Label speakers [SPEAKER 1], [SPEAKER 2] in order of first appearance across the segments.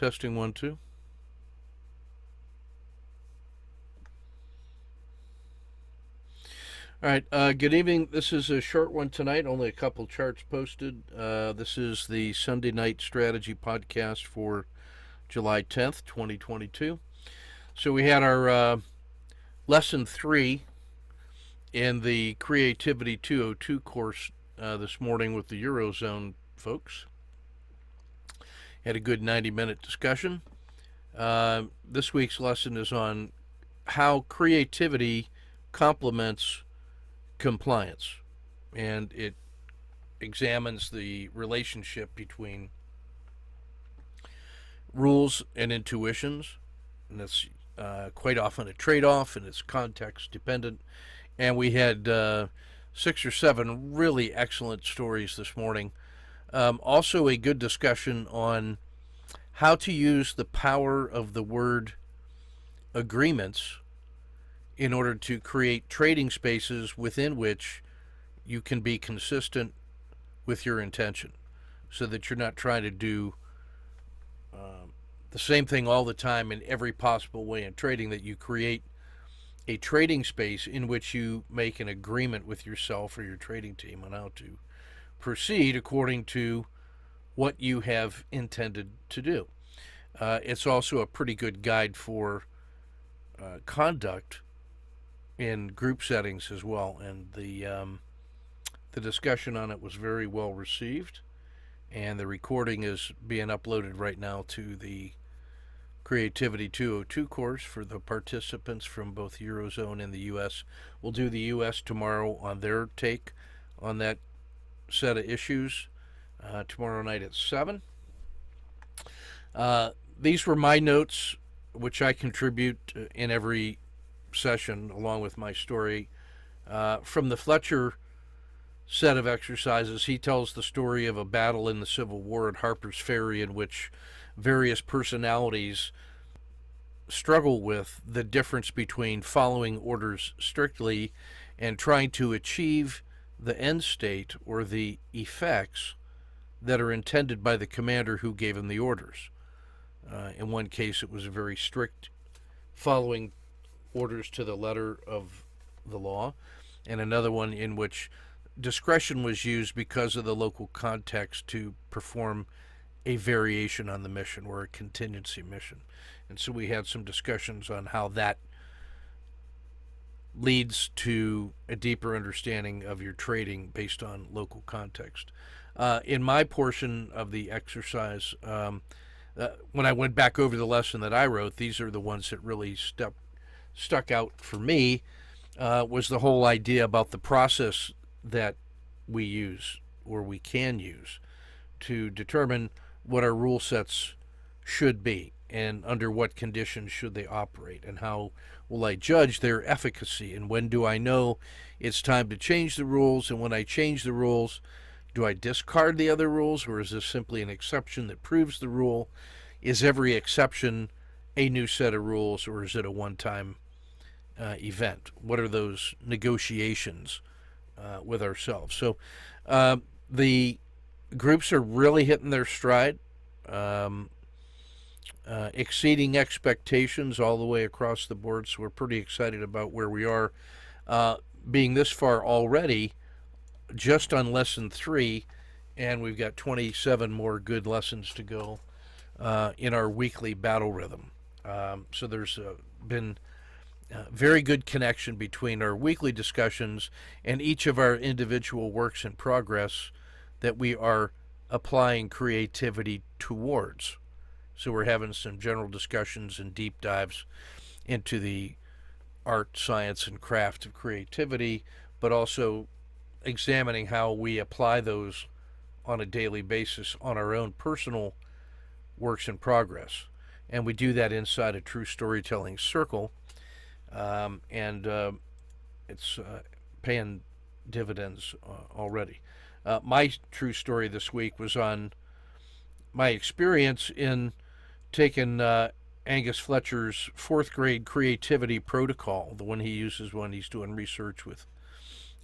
[SPEAKER 1] Testing 1 2. All right. Good evening. This is a short one tonight. Only a couple charts posted. This is the Sunday night strategy podcast for July 10th, 2022. So we had our lesson 3 in the Creativity 202 course this morning with the Eurozone folks. Had a good 90-minute discussion. This week's lesson is on how creativity complements compliance, and it examines the relationship between rules and intuitions, and it's quite often a trade-off, and it's context dependent. And we had 6 or 7 really excellent stories this morning. Also a good discussion on how to use the power of the word agreements in order to create trading spaces within which you can be consistent with your intention, so that you're not trying to do the same thing all the time in every possible way in trading, that you create a trading space in which you make an agreement with yourself or your trading team on how to proceed according to what you have intended to do. It's also a pretty good guide for conduct in group settings as well, and the discussion on it was very well received, and the recording is being uploaded right now to the Creativity 202 course for the participants from both Eurozone and the U.S. We'll do the U.S. tomorrow on their take on that set of issues tomorrow night at 7. These were my notes, which I contribute in every session along with my story. From the Fletcher set of exercises, he tells the story of a battle in the Civil War at Harper's Ferry in which various personalities struggle with the difference between following orders strictly and trying to achieve the end state or the effects that are intended by the commander who gave him the orders. In one case, it was a very strict following orders to the letter of the law, and another one in which discretion was used because of the local context to perform a variation on the mission or a contingency mission. And so we had some discussions on how that leads to a deeper understanding of your trading based on local context. In my portion of the exercise, when I went back over the lesson that I wrote, these are the ones that really stuck out for me, was the whole idea about the process that we use or we can use to determine what our rule sets should be and under what conditions should they operate, and how will I judge their efficacy, and when do I know it's time to change the rules, and when I change the rules, do I discard the other rules, or is this simply an exception that proves the rule? Is every exception a new set of rules, or is it a one-time event? What are those negotiations with ourselves? So the groups are really hitting their stride, exceeding expectations all the way across the board. So we're pretty excited about where we are, being this far already, just on lesson 3, and we've got 27 more good lessons to go in our weekly battle rhythm. So there's been very good connection between our weekly discussions and each of our individual works in progress that we are applying creativity towards. So we're having some general discussions and deep dives into the art, science, and craft of creativity, but also examining how we apply those on a daily basis on our own personal works in progress. And we do that inside a true storytelling circle, and it's paying dividends already. My true story this week was on my experience in taking Angus Fletcher's 4th grade creativity protocol, the one he uses when he's doing research with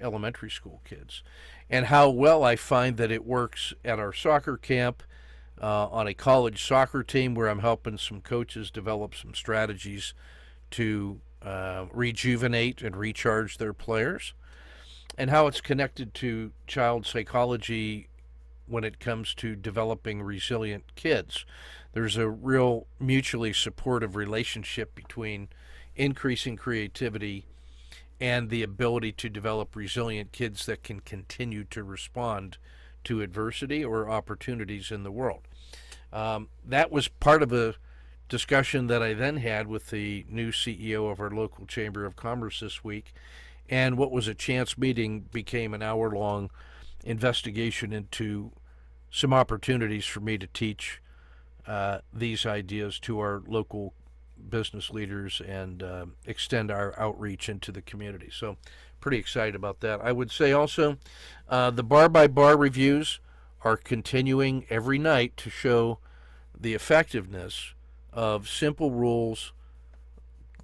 [SPEAKER 1] elementary school kids, and how well I find that it works at our soccer camp, on a college soccer team where I'm helping some coaches develop some strategies to rejuvenate and recharge their players, and how it's connected to child psychology when it comes to developing resilient kids. There's a real mutually supportive relationship between increasing creativity and the ability to develop resilient kids that can continue to respond to adversity or opportunities in the world. That was part of a discussion that I then had with the new CEO of our local Chamber of Commerce this week. And what was a chance meeting became an hour-long investigation into some opportunities for me to teach these ideas to our local business leaders and extend our outreach into the community. So pretty excited about that. I would say also the bar-by-bar reviews are continuing every night to show the effectiveness of simple rules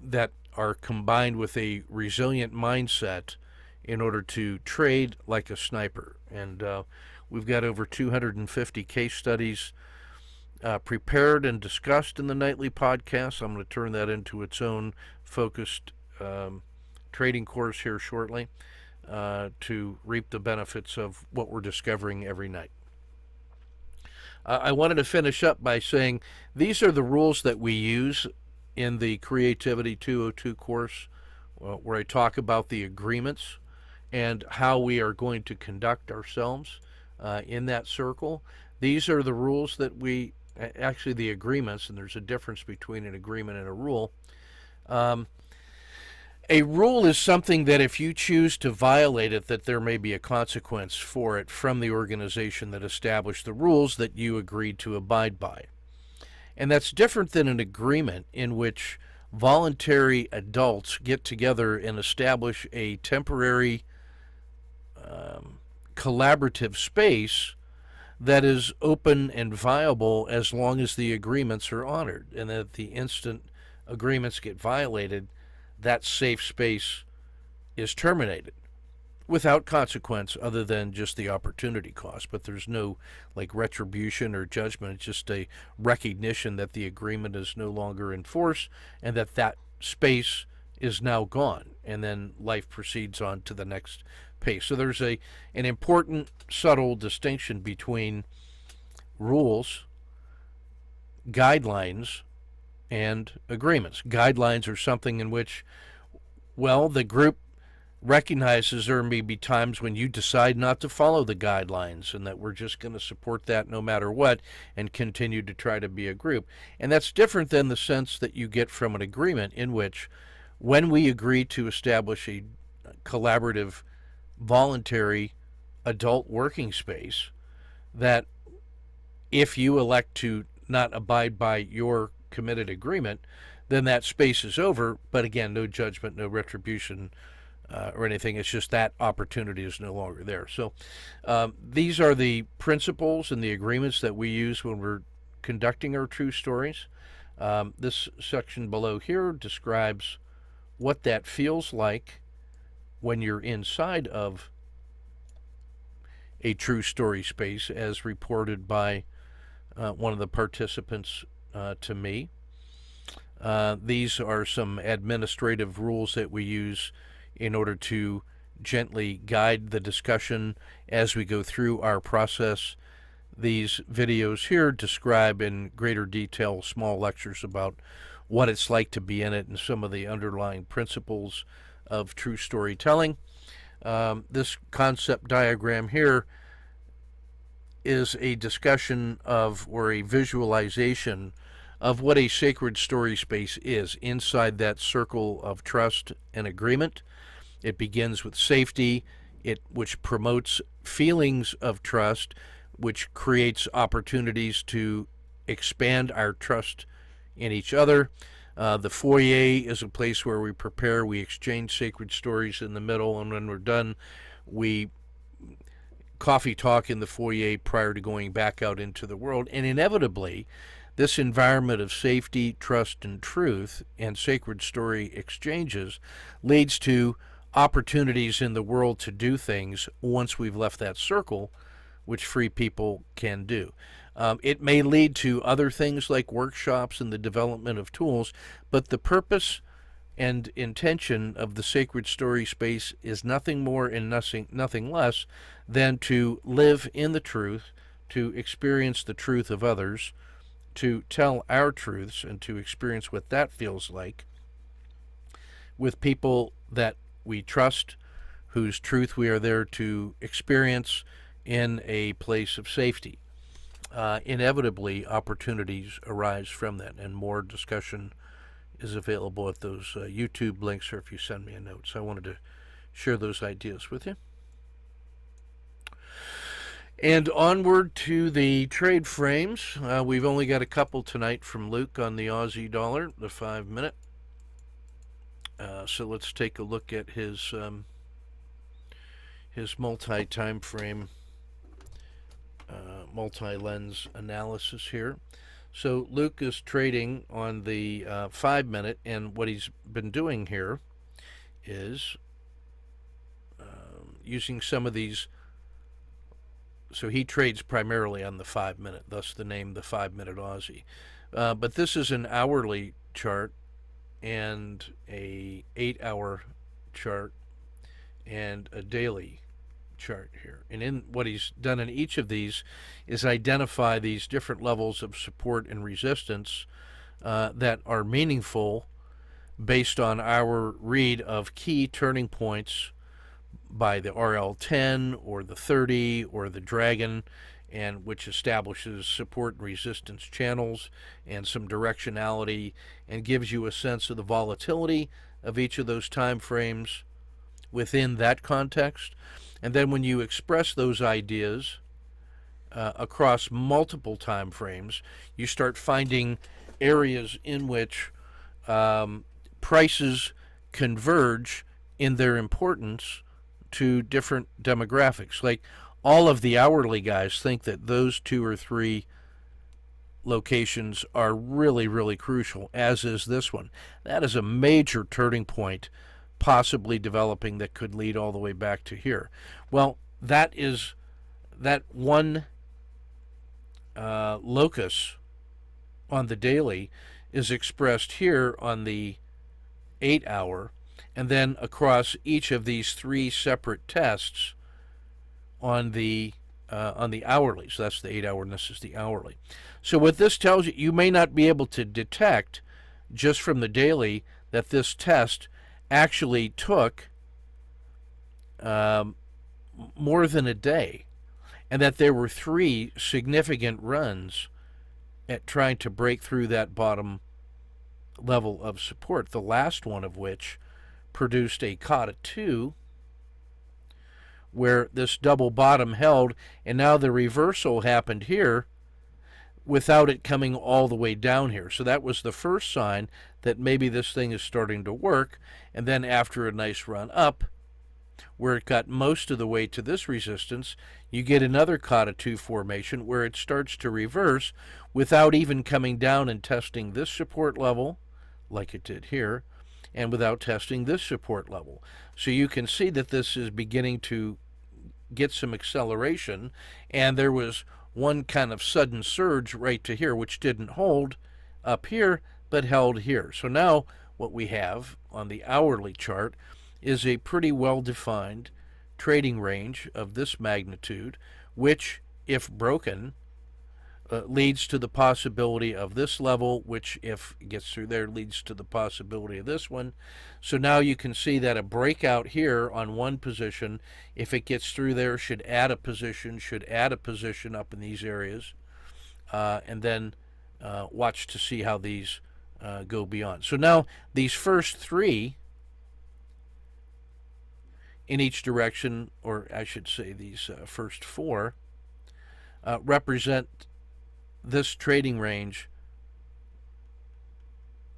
[SPEAKER 1] that are combined with a resilient mindset in order to trade like a sniper. And we've got over 250 case studies prepared and discussed in the nightly podcast. I'm going to turn that into its own focused trading course here shortly to reap the benefits of what we're discovering every night. I wanted to finish up by saying these are the rules that we use in the Creativity 202 course, where I talk about the agreements and how we are going to conduct ourselves in that circle. These are the rules that actually the agreements, and there's a difference between an agreement and a rule. A rule is something that if you choose to violate it, that there may be a consequence for it from the organization that established the rules that you agreed to abide by. And that's different than an agreement in which voluntary adults get together and establish a temporary collaborative space that is open and viable as long as the agreements are honored. And that the instant agreements get violated, that safe space is terminated without consequence other than just the opportunity cost. But there's no like retribution or judgment. It's just a recognition that the agreement is no longer in force and that that space is now gone, and then life proceeds on to the next pace. So there's an important subtle distinction between rules, guidelines, and agreements. Guidelines are something in which, well, the group recognizes there may be times when you decide not to follow the guidelines and that we're just going to support that no matter what and continue to try to be a group. And that's different than the sense that you get from an agreement in which when we agree to establish a collaborative, voluntary adult working space, that if you elect to not abide by your committed agreement, then that space is over. But again, no judgment, no retribution or anything. It's just that opportunity is no longer there. So these are the principles and the agreements that we use when we're conducting our true stories. This section below here describes what that feels like when you're inside of a true story space, as reported by one of the participants to me. These are some administrative rules that we use in order to gently guide the discussion as we go through our process. These videos here describe in greater detail small lectures about what it's like to be in it and some of the underlying principles of true storytelling. This concept diagram here is a discussion of, or a visualization of, what a sacred story space is inside that circle of trust and agreement. It begins with safety, which promotes feelings of trust, which creates opportunities to expand our trust in each other. The foyer is a place where we prepare, we exchange sacred stories in the middle, and when we're done, we coffee talk in the foyer prior to going back out into the world. And inevitably, this environment of safety, trust, and truth and sacred story exchanges leads to opportunities in the world to do things once we've left that circle which free people can do. It may lead to other things like workshops and the development of tools, but the purpose and intention of the sacred story space is nothing more and nothing less than to live in the truth, to experience the truth of others, to tell our truths, and to experience what that feels like with people that we trust, whose truth we are there to experience in a place of safety. Inevitably, opportunities arise from that, and more discussion is available at those YouTube links, or if you send me a note. So I wanted to share those ideas with you. And onward to the trade frames. We've only got a couple tonight from Luke on the Aussie dollar, the 5 minute. So let's take a look at his multi-time frame, multi-lens analysis here. So Luke is trading on the 5 minute, and what he's been doing here is using some of these. So he trades primarily on the 5 minute, thus the name the 5 minute Aussie. But this is an hourly chart and a 8-hour chart and a daily chart here. And in what he's done in each of these is identify these different levels of support and resistance that are meaningful based on our read of key turning points by the RL10 or the 30 or the Dragon, and which establishes support and resistance channels and some directionality, and gives you a sense of the volatility of each of those time frames within that context. And then when you express those ideas across multiple time frames, you start finding areas in which prices converge in their importance to different demographics. Like all of the hourly guys think that those 2 or 3 locations are really, really crucial, as is this one. That is a major turning point possibly developing that could lead all the way back to here. Well, that one locus on the daily is expressed here on the 8-hour, and then across each of these 3 separate tests on the hourly. So that's the 8-hour, and this is the hourly. So what this tells you, you may not be able to detect just from the daily that this test actually took more than a day, and that there were 3 significant runs at trying to break through that bottom level of support, the last one of which produced a Kata 2, where this double bottom held, and now the reversal happened here without it coming all the way down here. So that was the first sign that maybe this thing is starting to work. And then after a nice run up, where it got most of the way to this resistance, you get another Kata 2 formation where it starts to reverse without even coming down and testing this support level like it did here, and without testing this support level. So you can see that this is beginning to get some acceleration, and there was one kind of sudden surge right to here, which didn't hold up here, but held here. So now what we have on the hourly chart is a pretty well-defined trading range of this magnitude, which, if broken, leads to the possibility of this level, which, if it gets through there, leads to the possibility of this one. So now you can see that a breakout here on one position, if it gets through there, should add a position up in these areas, and then watch to see how these go beyond. So now these first 3 in each direction, or I should say these first 4, represent this trading range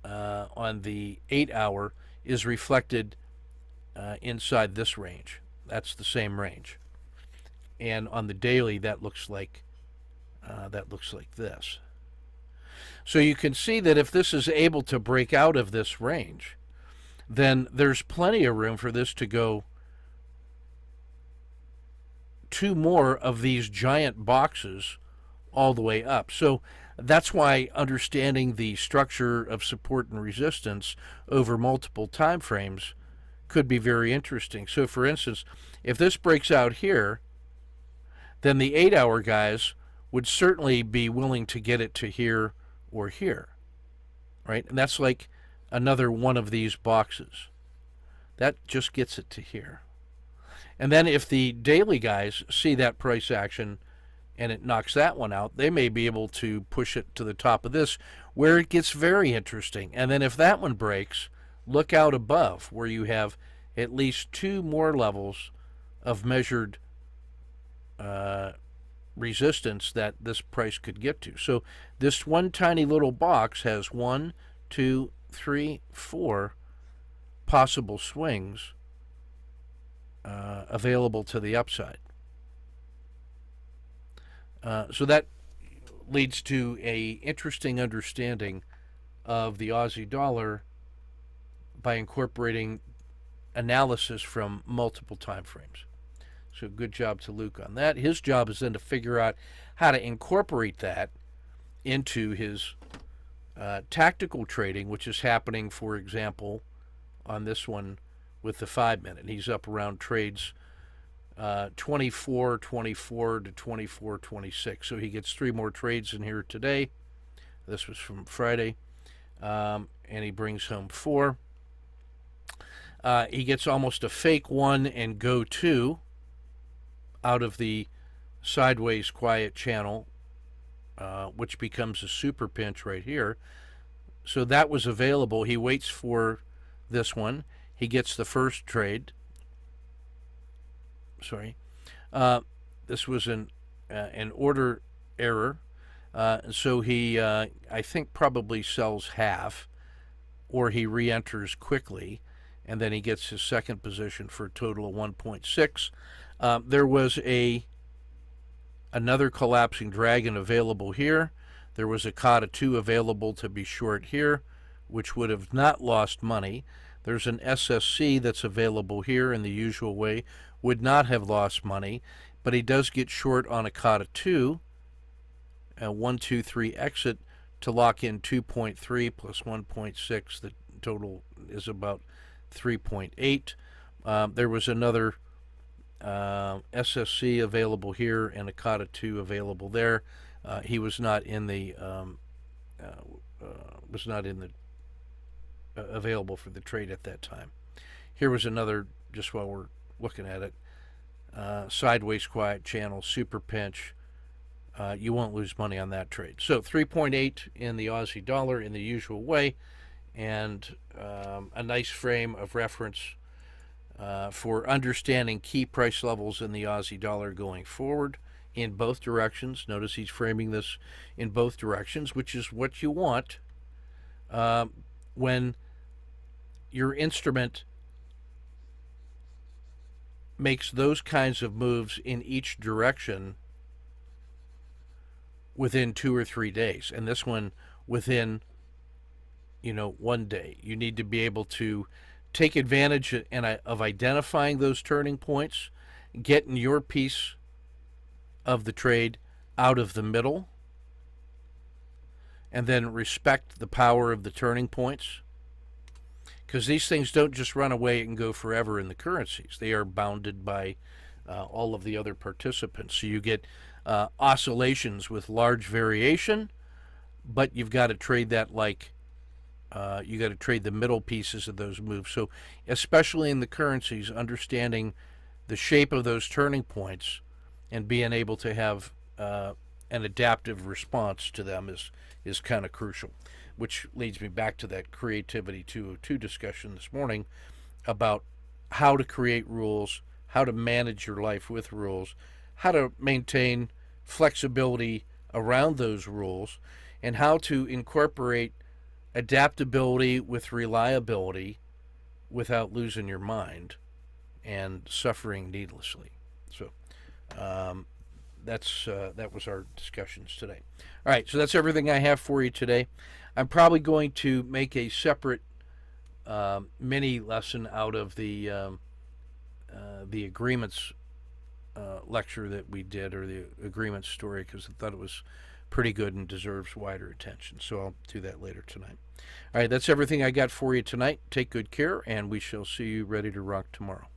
[SPEAKER 1] on the 8-hour is reflected inside this range. That's the same range. And on the daily, that looks like this. So you can see that if this is able to break out of this range, then there's plenty of room for this to go two more of these giant boxes all the way up. So that's why understanding the structure of support and resistance over multiple time frames could be very interesting. So for instance, if this breaks out here, then the 8-hour guys would certainly be willing to get it to here or here, right? And that's like another one of these boxes. That just gets it to here. And then if the daily guys see that price action and it knocks that one out, they may be able to push it to the top of this, where it gets very interesting. And then if that one breaks, look out above where you have at least two more levels of measured resistance that this price could get to. So this one tiny little box has 1, 2, 3, 4 possible swings available to the upside. So that leads to a interesting understanding of the Aussie dollar by incorporating analysis from multiple time frames. So good job to Luke on that. His job is then to figure out how to incorporate that into his tactical trading, which is happening, for example, on this one with the 5-minute. He's up around trades 24.24 to 24.26. So he gets 3 more trades in here today. This was from Friday. And he brings home 4. He gets almost a fake 1 and go 2 out of the sideways quiet channel, which becomes a super pinch right here. So that was available. He waits for this one. He gets the first trade. Sorry. This was an order error. So he, I think, probably sells half, or he re-enters quickly, and then he gets his second position for a total of 1.6. There was another collapsing dragon available here. There was a Kata 2 available to be short here, which would have not lost money. There's an SSC that's available here in the usual way, would not have lost money, but he does get short on a Kata 2, a 1, 2, 3 exit to lock in 2.3 plus 1.6. The total is about 3.8. There was another SSC available here and a Kata 2 available there. He was not in the available for the trade at that time. Here was another, just while we're looking at it, sideways quiet channel, super pinch. You won't lose money on that trade. So 3.8 in the Aussie dollar in the usual way, and a nice frame of reference for understanding key price levels in the Aussie dollar going forward in both directions. Notice he's framing this in both directions, which is what you want when your instrument makes those kinds of moves in each direction within 2 or 3 days, and this one within 1 day. You need to be able to take advantage of identifying those turning points, getting your piece of the trade out of the middle, and then respect the power of the turning points, because these things don't just run away and go forever in the currencies. They are bounded by all of the other participants. So you get oscillations with large variation, but you've got to trade that like you got to trade the middle pieces of those moves. So especially in the currencies, understanding the shape of those turning points and being able to have an adaptive response to them is kind of crucial, which leads me back to that Creativity 202 discussion this morning about how to create rules, how to manage your life with rules, how to maintain flexibility around those rules, and how to incorporate adaptability with reliability without losing your mind and suffering needlessly. So that was our discussions today. All right, so that's everything I have for you today. I'm probably going to make a separate mini lesson out of the agreements lecture that we did, or the agreement story, because I thought it was pretty good and deserves wider attention. So I'll do that later tonight. All right, that's everything I got for you tonight. Take good care, and we shall see you ready to rock tomorrow.